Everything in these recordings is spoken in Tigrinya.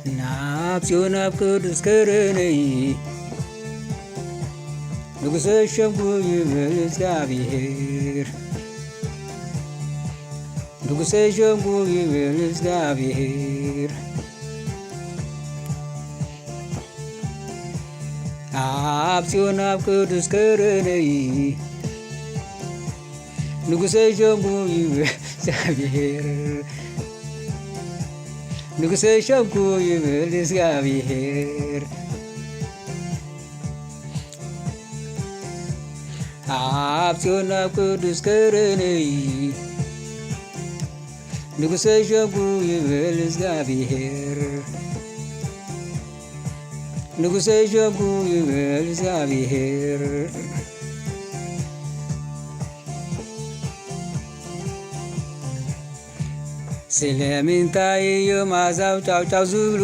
ናብ ጽዮን ኣብ ቅዱስ ከረነይ ንጉሠ ሸምጉ ይብል እግዚአብሔር ንጉሠ ሸምጉ ይብል እግዚአብሔር ኣብ ጽዮን ኣብ ቅዱስ ከረነይ ንጉሠ ሸምጉ ይብል እግዚአብሔር ንጉሠ ሸምጉ ይብል እግዚአብሔር ኣብ ጽዮን ኣብ ቅዱስ ከረነይ ንጉሠ ሸምጉ ይብል እግዚአብሔር ንጉሠ ሸምጉ ይብል እግዚአብሔር ስለምንታይ እዮም ኣሕዛብ ጫውጫው ዝብሉ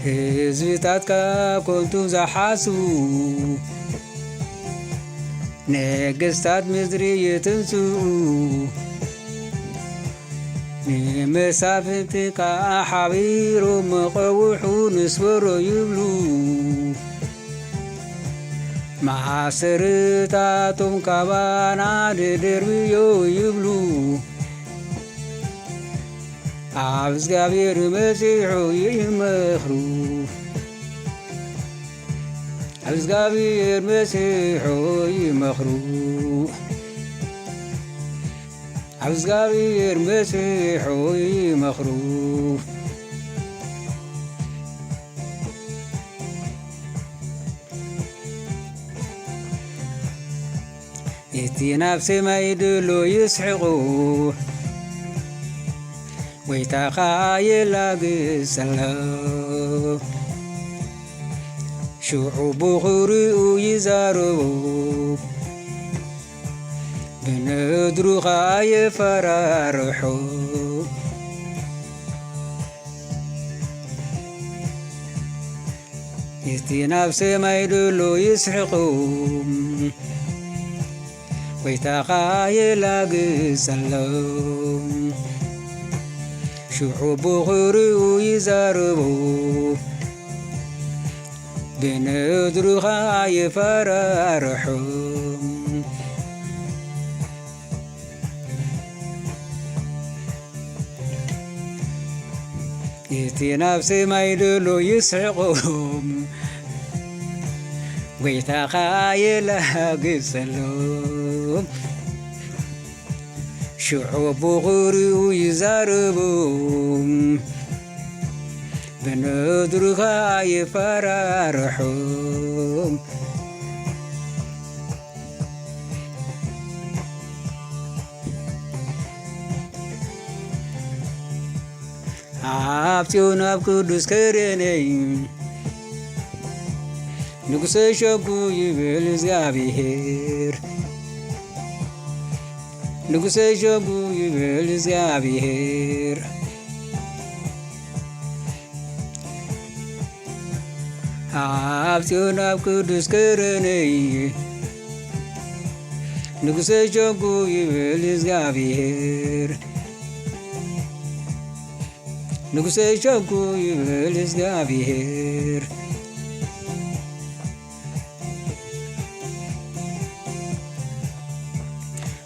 ህዝብታትካ ኮንቱ ዝሓስቡ ነገሥታት ምድሪ ይትንስኡ ንመሳፍንትካ ሓቢሮም መቐውሑ ንስበሮ ይብሉ ማሰረታቶም ካባና ደርብዮ ይብሉ ኣብ እግዚአብሔር መጺሑ ይመኽሩ ኣብ እግዚአብሔር መጺሑ ይመኽሩ ኣብ እግዚአብሔር መጺሑ ይመኽሩ እቲ ናብ ሰማይ ድሎ ይስሕቑ ወይታኻ የላግስ ኣሎ ሽዑ ብኽሪኡ ይዛረቡ ብነድሩኻ የፈራርሑ እቲ ናብ ሰማይ ድሎ ይስሕቑ ወይታኻ የላግስ ኣሎ ሽዑ ብኽሪኡ ይዛረቡ ብነድሩኻ የፈራርሑ እቲ ናብ ሰማይ ድሎ ይስሕቑ ወይታኻ የላግስ ኣሎ ሽዑ ብኽሪኡ ይዛረቡ ብነድሩኻ የፈራርሑ ኣብ ጽዮን ኣብ ቅዱስ ከረነይ ንጉሠ ሸምጉ ይብል እግዚአብሔር ንጉሠ ሸምጉ ይብል እግዚአብሔር ኣብ ጽዮን ኣብ ቅዱስ ከረነይ ንጉሠ ሸምጉ ይብል እግዚአብሔር ንጉሠ ሸምጉ ይብል እግዚአብሔር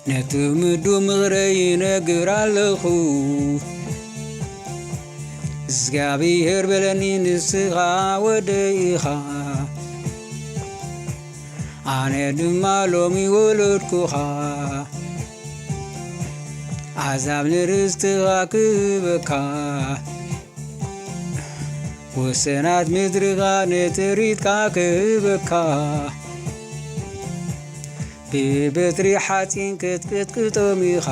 ነቲ ምዱ ምኽረይ ይነግር ኣለኹ እግዚአብሔር በለኒ ንስኻ ወደኢኻ ኣነ ድማ ሎሚ ወለድኩኻ ኣሕዛብ ንርስትኻ ክህበካ ወሰናት ምድርኻ ንትርኢትካ ክህበካ ብበትሪ ሓፂን ክትቅጥቅጦም ኢኻ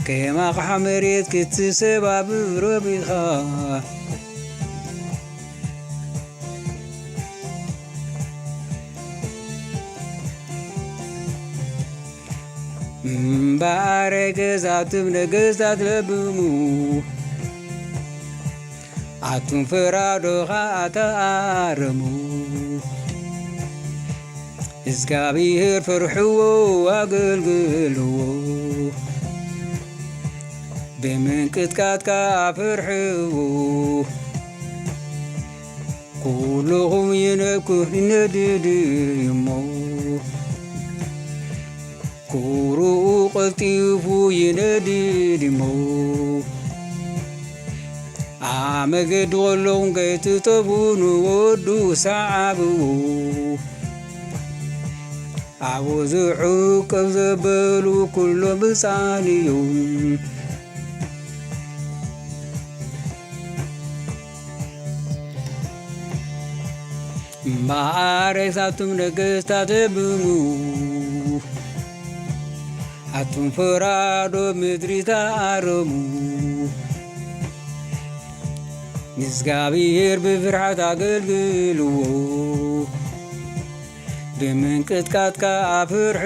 ከም ኣቕሓ መሬት ክትሰባብሮም ኢኻ እምበኣረ ገዛትም ነገሥታት ለብሙ ኣቱም ፈራዶኻ ተኣረሙ እግዚአብሔር ፈርሕዎ አገልግልዎ بمنكتكات كافرحو كلهم ينكو نديمو كورو قلتيفو ينديمو عمقد غلون قيت تبون ودو سعبو عوز عوق زبلو كل بصانيون معارساتم نقستات بمو أتم فرادو مدري تارمو نسقابير بفرحة قلقلو بمنكتكات كافرحو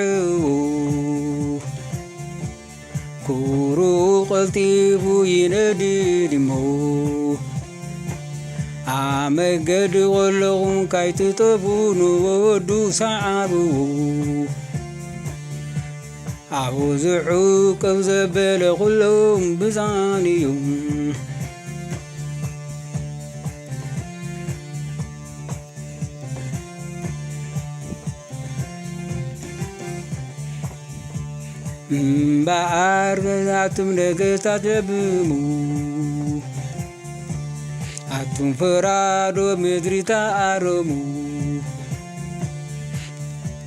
كورو قلتيفو ينديمو عمقد غلغم كايت تبونو ودو سعبو عوز عوق زبل غلهم بزانيهم بعرضاتم نقستات بمو أتم فرادو مدري تارمو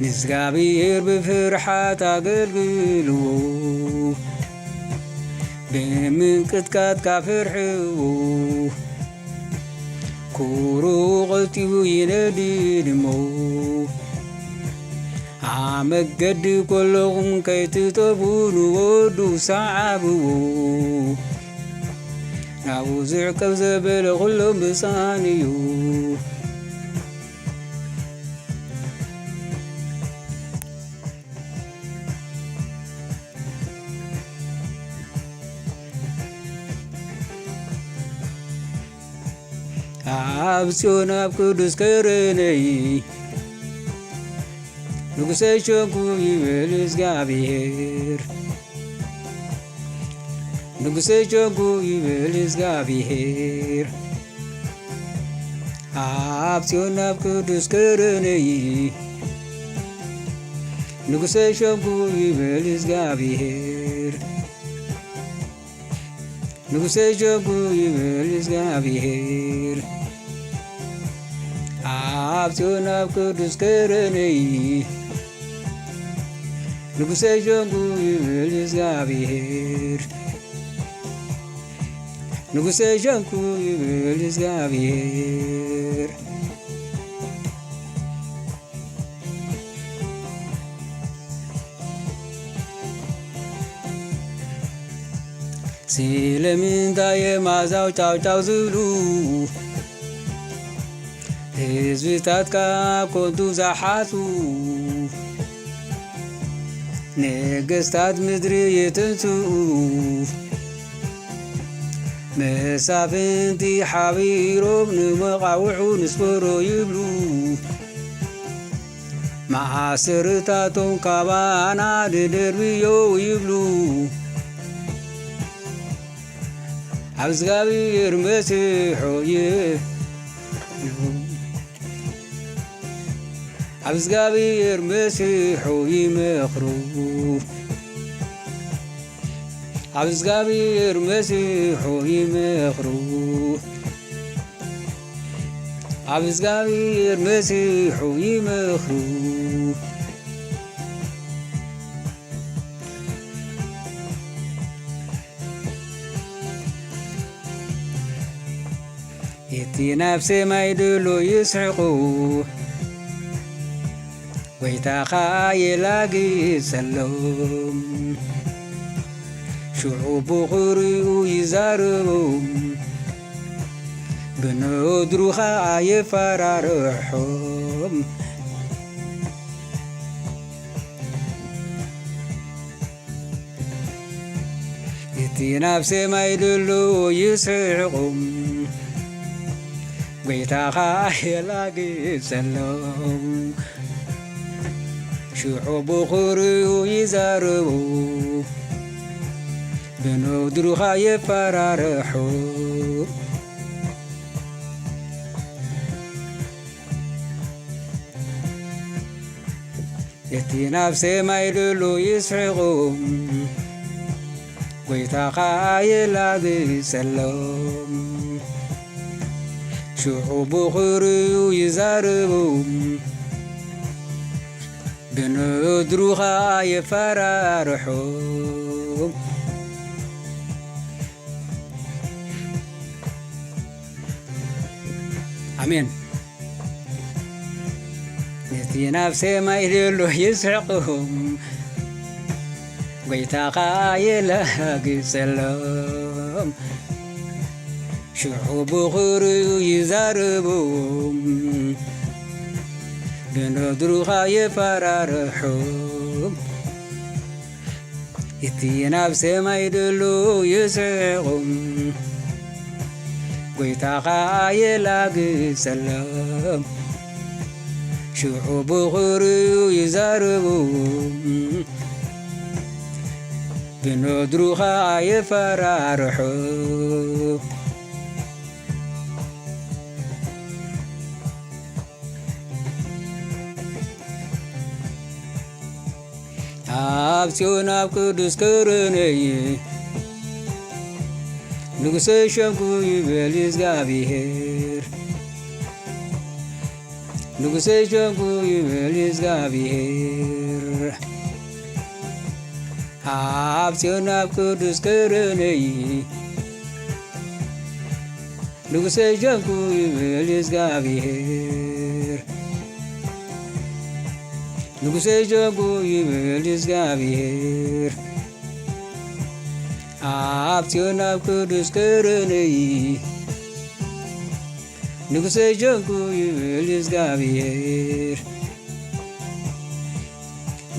نسقابير بفرحة قلقلو بمنكتكات كافرحو كورو غلتيو ينديمو عمقد كلهم كيت تبون ودو سعبو عوزع كذبل غلهم بصانيو عبسون أبكدس كرني نقصي شوكو يبلس قابير نقصي شوكو يبلس قابير عبسون أبكدس كرني نقصي شوكو يبلس قابير نقصي شوكو يبلس قابير عبسون أبكدس كرني نقصي شوكو يبلس قابير نقصي شوكو يبلس قابير سيلمين داي مازاو تاو تاو زلو هزويتات كاب كنتو زحاتو نقستات مدري يتنسو مسافنتي حبيرو بنمقاوعو نسبرو يبلو مع سرتاتون كابانا ددربيو يبلو عبزغابير مسيحو عبزغابير مسيحو يمخرو عبزغابير مسيحو يمخرو عبزغابير مسيحو يمخرو يتي نفسي ما يدلو يسحقو ويتاخا يلاقي سلوم شعوب قريو يزارهم بنودروخا يفرارحهم يتي نفسي ما يدلو يسحقهم ويتاخا يلاقي سلوم شعوب قريو يزارهم ብንውድሩኻ የፈራርሑ እቲ ናብ ሰማይ ደሎ ይስሕቑ ጐይታኻ የላግጸሎም ሽዑ ብኽርዩ ይዛረቡ ብንውድሩኻ የፈራርሑ አሜን። እቲ ናብ ሰማይ ደሎ ይስሕቑ ጐይታኻ የላግጸሎም ሽዑ ብኽርዩ ይዛረቡ ብንውድሩኻ የፈራርሑ እቲ ናብ ሰማይ ደሎ ይስሕቑ ጐይታኻ የላግጸሎም ሽዑ ብኽርዩ ይዛረቡ ብንውድሩኻ የፈራርሑ ኣብ ጽዮን ኣብ ቅዱስ ከረነይ ንጉሠ ሸምኩ ይበል እግዚአብሔር ንጉሠ ሸምኩ ይበል እግዚአብሔር ኣብ ጽዮን ኣብ ቅዱስ ከረነይ ንጉሠ ሸምኩ ይበል እግዚአብሔር ንጉሠ ሸምኩ ይበል እግዚአብሔር ኣብ ጽዮን ኣብ ቅዱስ ከረነይ ንጉሠ ሸምኩ ይበል እግዚአብሔር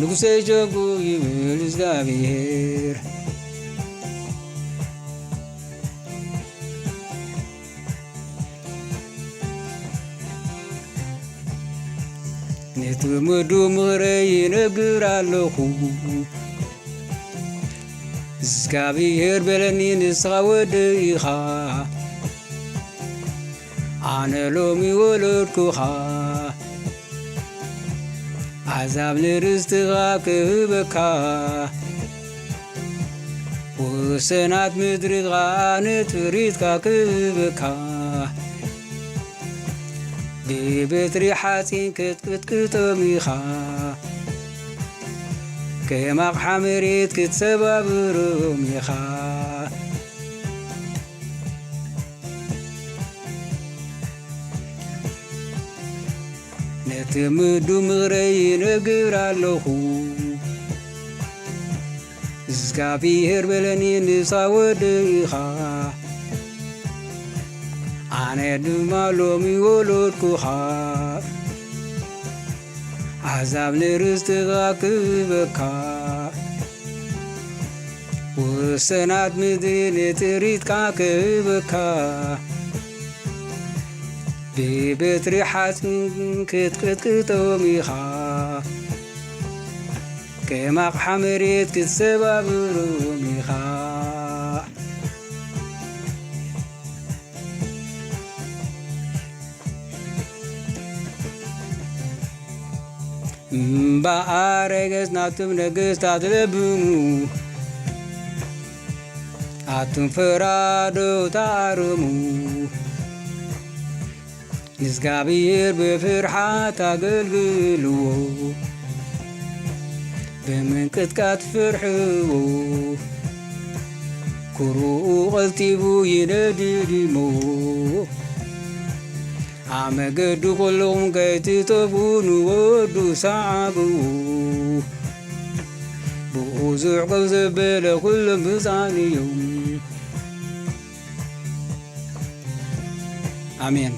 ንጉሠ ሸምኩ ይበል እግዚአብሔር ነትምዱ ምኽረይ ይነግር ኣለኹ እግዚአብሔር በለኒ ንስኻ ወደኢኻ ኣነ ሎሚ ወለድኩኻ ኣሕዛብ ንርስትኻ ክህበካ ወሰናት ምድሪኻ ንትፍሪትካ ክህበካ ብበትሪ ሓፂን ክትቅጥቅጦም ኢኻ ከም ኣቕሓ መሬት ክትሰባብሮም ኢኻ ነቲ ምዱ ምኽረይ ይነግር ኣለኹ እግዚአብሔር በለኒ ንስኻ ወደኢኻ ኣነ ድማ ሎሚ ወለድኩኻ ኣሕዛብ ንርስትኻ ክህበካ ወሰናት ምድሪ ንትርኢትካ ክህበካ ብበትሪ ሓፂን ክትቅጥቅጦም ኢኻ ከም ኣቕሓ መሬት ክትሰባብሮም ኢኻ እምበኣረገጽ ናቱም ነገሥታት ለብሙ ኣቱም ፈራዶ ታረሙ እግዚአብሔር በፍርሃት አገልግልዎ በመንቀጥቀጥ ፍርሕዎ ኩሩኡ ቐልጢቡ ይነድድሞ ኣመገዱ ኲሎም ከይትጠፍኡ ንወዱ ሰዓብዎ ብዙሕ ቀብ ዘበለ ኲሎም ብፃን እዮም። አሜን።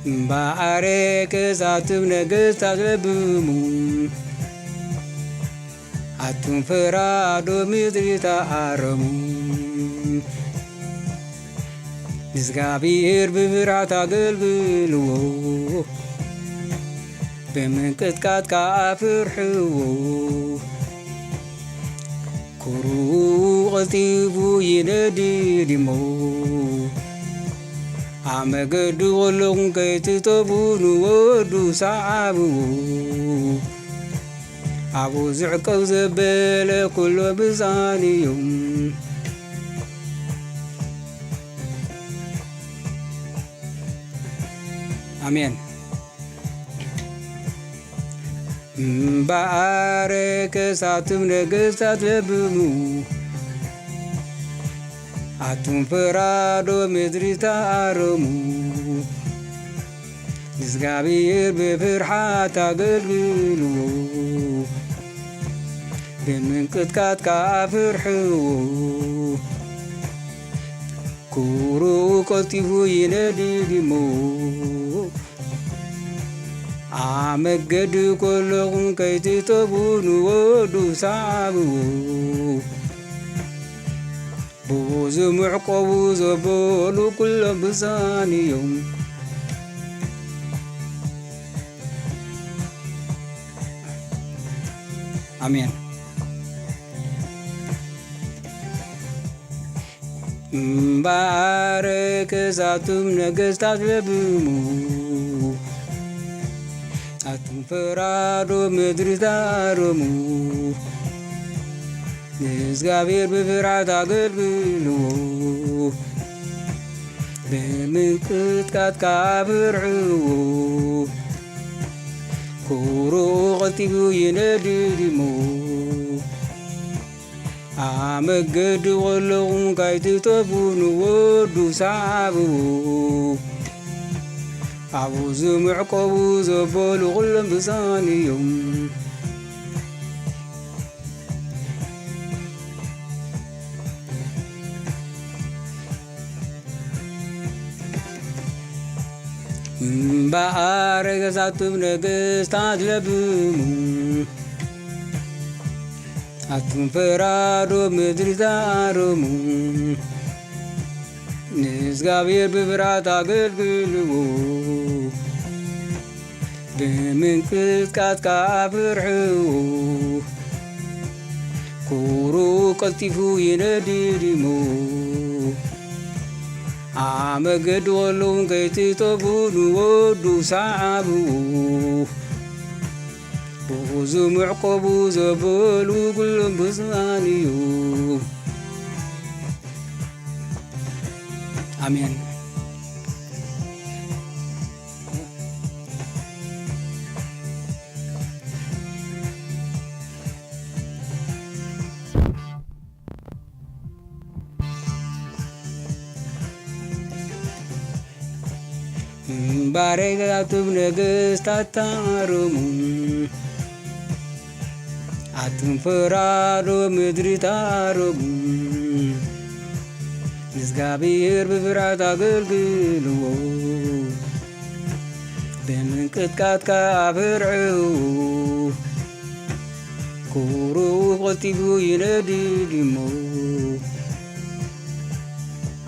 እምበኣረገጽ ኣቱም ነገሥታት ለብሙ ኣቱም ፈራዶ ምድሪ ተኣረሙ እግዚአብሔር ብፍርሃት አገልግልዎ ብምንቅጥቃጥ ካፍርሕዎ ኩሩ ቐልጢፉ ይነድድ እሞ ኣመገዲ ቖለኹም ከይትጠቡን ወዱ ሰዓብዎ ኣብኡ ዝዕቀብ ዘበለ ኩሎ ብፃን እዮም ኣሜን እምበኣረ ከሳትም ነገሥታት ለብሙ ኣቱም ፈራዶ ምድሪ ተኣረሙ ንእግዚአብሔር ብፍርሃት አገልግልዎ ብምንቅጥቃጥ ካፍርሕዎ ኩሩ ቐልጢፉ ይነድድ እሞ ኣመገዲ ኰለኹም ከይትጠቡን ወዱ ሰዓብዎ ብዙ ምዕቆቡ ዘበሉ ኩሎም ብፃን እዮም አሜን እምበኣረ ከሳቱም ነገሥታት ለብሙ ኣቱም ፈራዶ ምድሪ ተኣረሙ ንእግዚአብሔር ብፍርሃት አገልግልዎ ብምንቅጥቃጥ ካፍርሕዎ ኩሩ ቐልጢፉ ይነድድ እሞ ኣመገዲ ቈለኹም ከይትጠቡን ወዱ ሰዓብዎ ኣብኡ ዝምዕቆቡ ዘበሉ ኩሎም ብፃን እዮም እምበኣረ ከሳቱም ነገሥታት ለብሙ ኣቱም ፈራዶ ምድሪ ተኣረሙ ንእግዚአብሔር ብፍርሃት አገልግልዎ ብምንቅጥቃጥ ካፍርሕዎ ኩሩ ቐልጢፉ ይነድድ እሞ ኣመገዲ ቈለኹም ከይትጠቡን ወዱ ሰዓብዎ ብዙ ምዕቆቡ ዘበሉ ኩሎም ብፃን እዮም አሜን እምበኣረ ከሳቱም ነገሥታት ተኣረሙ ኣቱም ፈራዶ ምድሪ ተኣረሙ ንእግዚአብሔር ብፍርሃት አገልግልዎ ብምንቅጥቃጥ ካፍርሕዎ ኩሩ ቐልጢፉ ይነድድ እሞ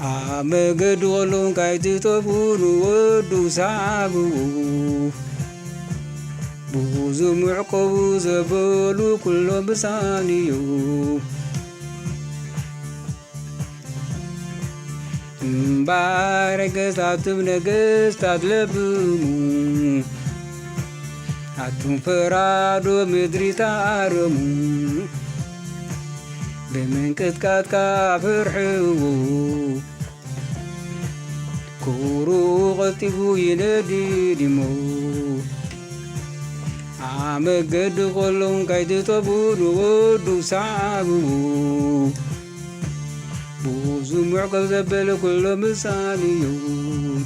ኣመገዲ ቈለኹም ከይትጠቡን ወዱ ሰዓብዎ ብዙ ምዕቆቡ ዘበሉ ኩሎም ብፃን እዮም እምበኣረ ከሳቱም ነገሥታት ለብሙ ኣቱም ፈራዶ ምድሪ ተኣረሙ ብምንቅጥቃጥ ካፍርሕዎ ኩሩ ቐልጢፉ ይነድድ እሞ ኣመገዲ ቈለኹም ከይትጠቡን ወዱ ሰዓብዎ ብዙ ምዕቆብ ዘበለ ኩሎም ብፃን እዮም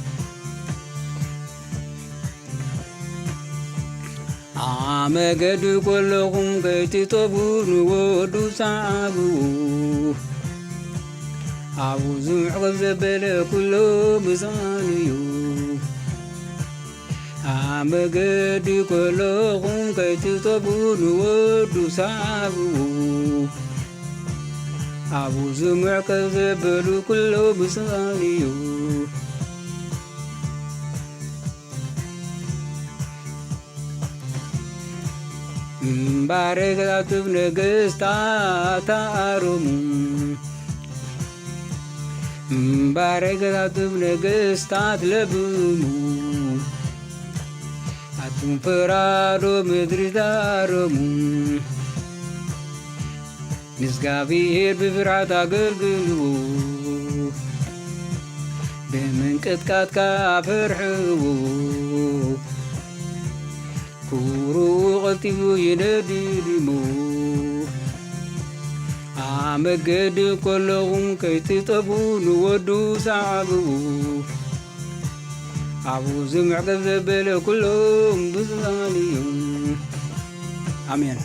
ኣመገዲ ቈለኹም ከይትጠቡን ወዱ ሰዓብዎ ኣብኡ ዝምዕቆብ ዘበለ ኩሎም ብፃን እዮም ኣመገዲ ቈለኹም ከይትጠቡን ወዱ ሰዓብዎ ኣብኡ ዝምዕቆብ ዘበሉ ኩሎም ብፃን እዮም ባረገዛትብ ነገስታት አሮሙ ባረገዛትብ ነገስታት ለብሙ አቱም ፈራዶ ምድሪት አሮሙ ንእግዚአብሔር በፍርሃት አገልግልዎ በመንቀጥቀጥ ካፈርሕዎ ኩሩ ቀልጢፉ ይነድድሞ አመገድ ኮለኹም ከይትጠቡ ንወዱ ሰዓብዎ አቡ ዝምዕቀብ ዘበለ ኩሎም ብፅባን እዮም አሜን።